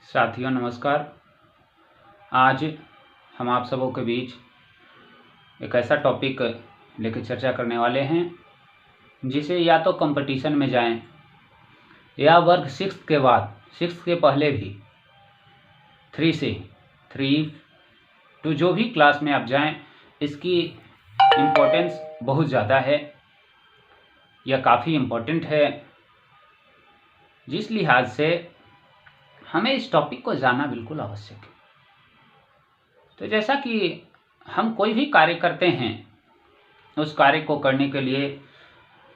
साथियों नमस्कार। आज हम आप सबों के बीच एक ऐसा टॉपिक लेकर चर्चा करने वाले हैं जिसे या तो कंपटीशन में जाएं या वर्ग 6 के बाद 6 के पहले भी 3 से 3 टू जो भी क्लास में आप जाएं, इसकी इम्पोर्टेंस बहुत ज़्यादा है। यह काफ़ी इम्पोर्टेंट है, जिस लिहाज से हमें इस टॉपिक को जानना बिल्कुल आवश्यक है। तो जैसा कि हम कोई भी कार्य करते हैं, उस कार्य को करने के लिए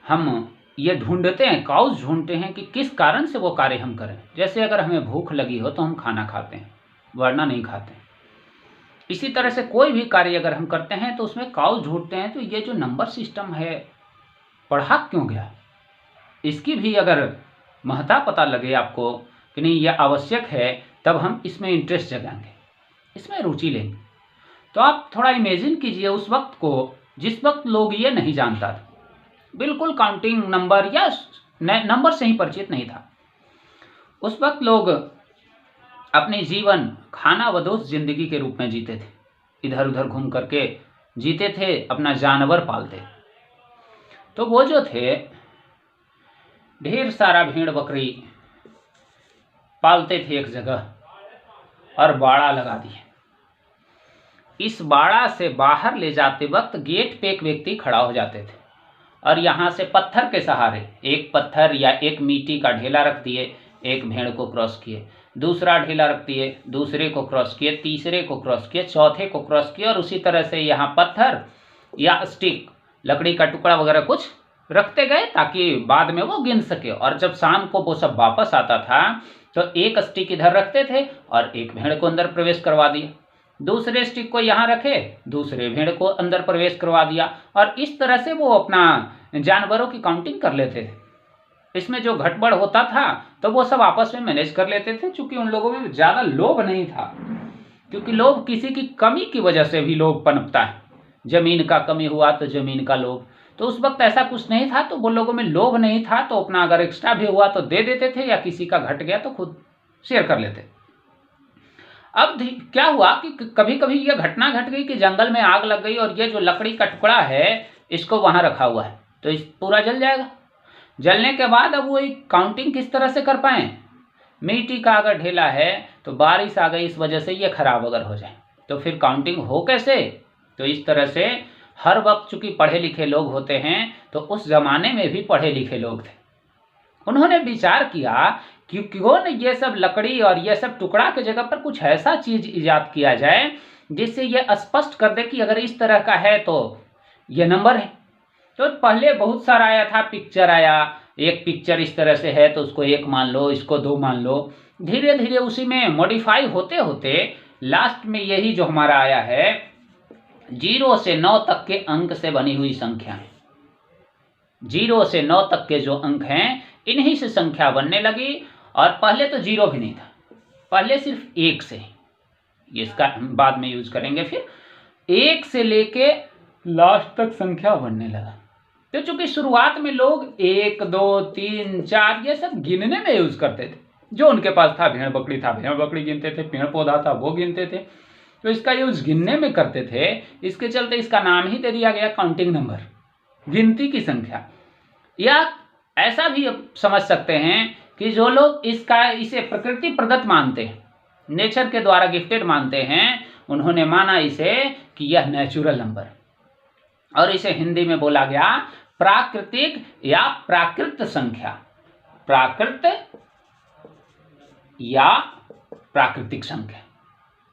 हम ये ढूंढते हैं, कॉज ढूंढते हैं कि किस कारण से वो कार्य हम करें। जैसे अगर हमें भूख लगी हो तो हम खाना खाते हैं, वरना नहीं खाते। इसी तरह से कोई भी कार्य अगर हम करते हैं तो उसमें कॉज ढूंढते हैं। तो ये जो नंबर सिस्टम है, पढ़ा क्यों गया, इसकी भी अगर महत्ता पता लगे आपको कि नहीं यह आवश्यक है, तब हम इसमें इंटरेस्ट जगाएंगे, इसमें रुचि लेंगे। तो आप थोड़ा इमेजिन कीजिए उस वक्त को जिस वक्त लोग ये नहीं जानता था, बिल्कुल काउंटिंग नंबर या नंबर से ही परिचित नहीं था। उस वक्त लोग अपने जीवन खाना बदोश जिंदगी के रूप में जीते थे, इधर उधर घूम करके जीते थे, अपना जानवर पालते। तो वो जो थे ढेर सारा भेड़ बकरी पालते थे एक जगह और बाड़ा लगा दिए। इस बाड़ा से बाहर ले जाते वक्त गेट पे एक व्यक्ति खड़ा हो जाते थे और यहाँ से पत्थर के सहारे, एक पत्थर या एक मिट्टी का ढेला रख दिए, एक भेड़ को क्रॉस किए, दूसरा ढेला रख दिए, दूसरे को क्रॉस किए, तीसरे को क्रॉस किए, चौथे को क्रॉस किए, और उसी तरह से यहाँ पत्थर या स्टिक, लकड़ी का टुकड़ा वगैरह कुछ रखते गए ताकि बाद में वो गिन सके। और जब शाम को वो सब वापस आता था तो एक स्टिक इधर रखते थे और एक भेड़ को अंदर प्रवेश करवा दिया, दूसरे स्टिक को यहाँ रखे, दूसरे भेड़ को अंदर प्रवेश करवा दिया, और इस तरह से वो अपना जानवरों की काउंटिंग कर लेते थे। इसमें जो घटबड़ होता था तो वो सब आपस में मैनेज कर लेते थे, क्योंकि उन लोगों में ज़्यादा लोभ नहीं था। क्योंकि लोभ किसी की कमी की वजह से भी लोभ पनपता है। जमीन का कमी हुआ तो जमीन का लोभ, तो उस वक्त ऐसा कुछ नहीं था, तो वो लोगों में लोभ नहीं था, तो अपना अगर एक्स्ट्रा भी हुआ तो दे देते थे, या किसी का घट गया तो खुद शेयर कर लेते। अब क्या हुआ कि कभी कभी यह घटना घट गई कि जंगल में आग लग गई और ये जो लकड़ी का टुकड़ा है इसको वहां रखा हुआ है, तो इस पूरा जल जाएगा। जलने के बाद अब वो काउंटिंग किस तरह से कर पाए। मिट्टी का अगर ढेला है तो बारिश आ गई, इस वजह से ये खराब अगर हो जाए तो फिर काउंटिंग हो कैसे। तो इस तरह से हर वक्त चूंकि पढ़े लिखे लोग होते हैं, तो उस जमाने में भी पढ़े लिखे लोग थे। उन्होंने विचार किया कि क्यों न ये सब लकड़ी और ये सब टुकड़ा के जगह पर कुछ ऐसा चीज इजाद किया जाए जिससे ये स्पष्ट कर दे कि अगर इस तरह का है तो ये नंबर है। तो पहले बहुत सारा आया था, पिक्चर आया, एक पिक्चर इस तरह से है तो उसको 1 मान लो, इसको 2 मान लो। धीरे धीरे उसी में मॉडिफाई होते होते लास्ट में यही जो हमारा आया है 0 से 9 तक के अंक से बनी हुई संख्या है। 0 से 9 तक के जो अंक हैं इन्हीं से संख्या बनने लगी। और पहले तो 0 भी नहीं था, पहले सिर्फ 1 से, इसका हम बाद में यूज करेंगे। फिर 1 से लेके लास्ट तक संख्या बनने लगा। तो चूंकि शुरुआत में लोग 1 2 3 4 ये सब गिनने में यूज करते थे, जो उनके पास था, भेड़ बकरी था भेड़ बकरी गिनते थे, पेड़ पौधा था वो गिनते थे, तो इसका यूज गिनने में करते थे। इसके चलते इसका नाम ही दे दिया गया काउंटिंग नंबर, गिनती की संख्या। या ऐसा भी समझ सकते हैं कि जो लोग इसे प्रकृति प्रदत्त मानते हैं, नेचर के द्वारा गिफ्टेड मानते हैं, उन्होंने माना इसे कि यह नेचुरल नंबर, और इसे हिंदी में बोला गया प्राकृतिक या प्राकृत संख्या। प्राकृत या प्राकृतिक संख्या,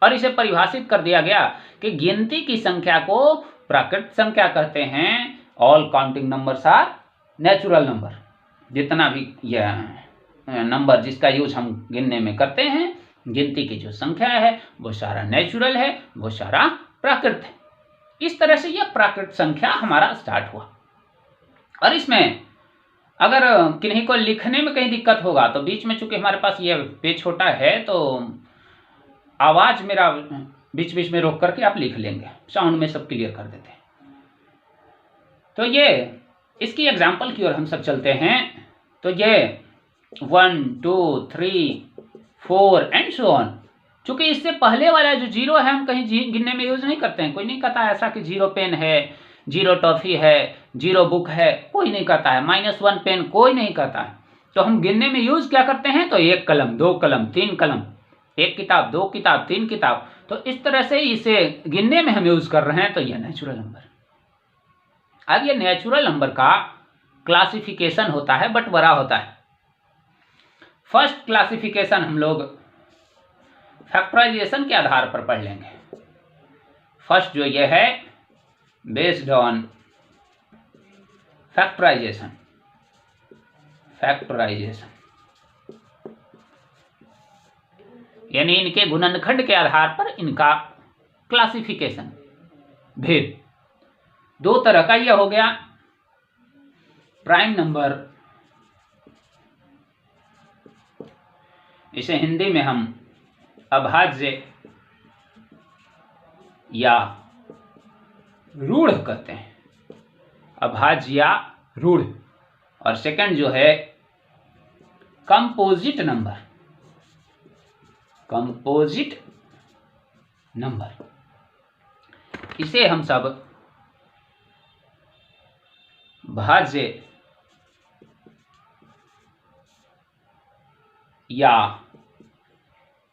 और इसे परिभाषित कर दिया गया कि गिनती की संख्या को प्राकृत संख्या कहते हैं। All counting numbers are natural number. जितना भी यह नंबर जिसका यूज हम गिनने में करते हैं, गिनती की जो संख्या है वो सारा नेचुरल है, वो सारा प्राकृत है। इस तरह से यह प्राकृत संख्या हमारा स्टार्ट हुआ। और इसमें अगर किन्हीं को लिखने में कहीं दिक्कत होगा तो बीच में, चूंकि हमारे पास ये पेज छोटा है तो आवाज मेरा बीच बीच में रोक करके आप लिख लेंगे, साउंड में सब क्लियर कर देते हैं। तो ये इसकी एग्जाम्पल की ओर हम सब चलते हैं। तो ये 1 2 3 4 एंड सो ऑन। चूंकि इससे पहले वाला जो 0 है हम कहीं गिनने में यूज नहीं करते हैं। कोई नहीं कहता ऐसा कि 0 पेन है, 0 टॉफी है, 0 बुक है, कोई नहीं कहता है। -1 पेन कोई नहीं कहता है। तो हम गिनने में यूज क्या करते हैं? तो 1 कलम, 2 कलम, 3 कलम, 1 किताब, 2 किताब, 3 किताब। तो इस तरह से इसे गिनने में हम यूज कर रहे हैं। तो यह नेचुरल नंबर। अब ये नेचुरल नंबर का क्लासिफिकेशन होता है, बंटवारा होता है। फर्स्ट क्लासिफिकेशन हम लोग फैक्टराइजेशन के आधार पर पढ़ लेंगे। फर्स्ट जो ये है बेस्ड ऑन फैक्टराइजेशन। यानी इनके गुणनखंड के आधार पर इनका क्लासिफिकेशन, भेद। 2 तरह का यह हो गया प्राइम नंबर, इसे हिंदी में हम अभाज्य या रूढ़ कहते हैं। अभाज्य या रूढ़। और सेकंड जो है कंपोजिट नंबर। कंपोजिट नंबर, इसे हम सब भाज्य या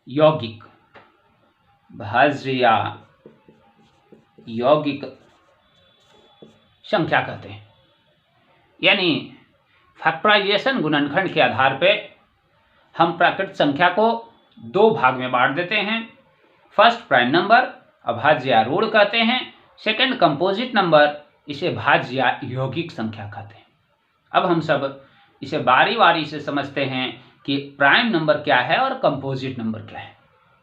यौगिक, भाज्य या यौगिक संख्या कहते हैं। यानी फैक्टराइजेशन गुणनखंड के आधार पे हम प्राकृत संख्या को 2 भाग में बांट देते हैं। फर्स्ट प्राइम नंबर, अभाज्य या रूढ़ कहते हैं। सेकंड कंपोजिट नंबर, इसे भाज्य या यौगिक संख्या कहते हैं। अब हम सब इसे बारी बारी से समझते हैं कि प्राइम नंबर क्या है और कंपोजिट नंबर क्या है।